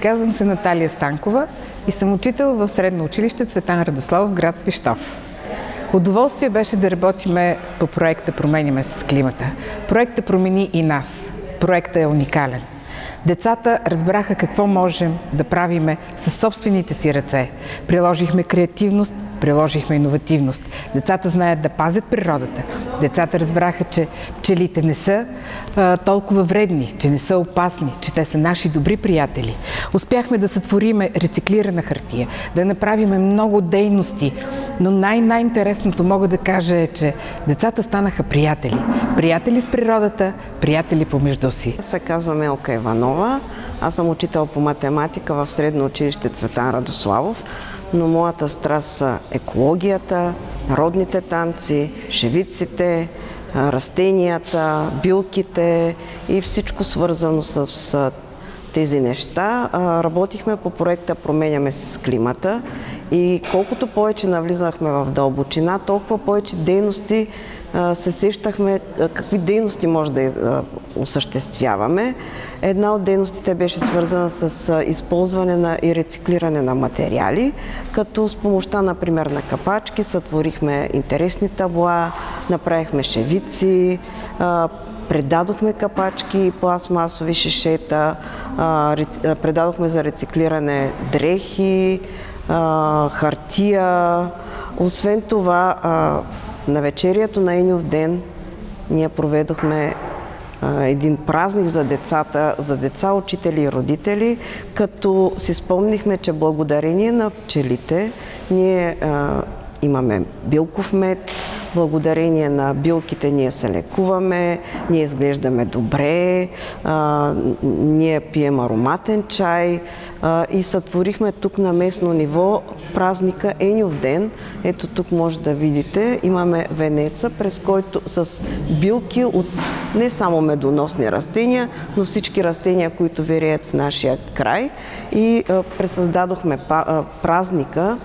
Казвам се Наталия Станкова и съм учител в Средно училище Цветан Радославов в град Свищов. Удоволствие беше да работиме по проекта "Променяме се с климата". Проектът промени и нас. Проектът е уникален. Децата разбраха какво можем да правиме със собствените си ръце. Приложихме креативност, приложихме иновативност. Децата знаят да пазят природата. Децата разбраха, че пчелите не са толкова вредни, че не са опасни, че те са наши добри приятели. Успяхме да сътвориме рециклирана хартия, да направиме много дейности, но най-интересното мога да кажа е, че децата станаха приятели. Приятели с природата, приятели помежду си. Аз се казвам Елка Иванова. Аз съм учител по математика в Средно училище Цветан Радославов, но моята страст са екологията, народните танци, шевиците, растенията, билките и всичко свързано с тези неща. Работихме по проекта "Променяме се с климата" и колкото повече навлизахме в дълбочина, толкова повече дейности се сещахме какви дейности може да осъществяваме. Една от дейностите беше свързана с използване и рециклиране на материали, като с помощта, например, на капачки сътворихме интересни табла, направихме шевици, предадохме капачки и пластмасови шишета, предадохме за рециклиране дрехи, хартия. Освен това, на вечерието на Еньов ден ние проведохме един празник за децата, за деца, учители и родители, като си спомнихме, че благодарение на пчелите ние имаме билков мед, благодарение на билките ние се лекуваме, ние изглеждаме добре, ние пием ароматен чай и сътворихме тук на местно ниво празника Еньов ден. Ето тук може да видите, имаме венеца, през който с билки от не само медоносни растения, но всички растения, които виреят в нашия край. И пресъздадохме празника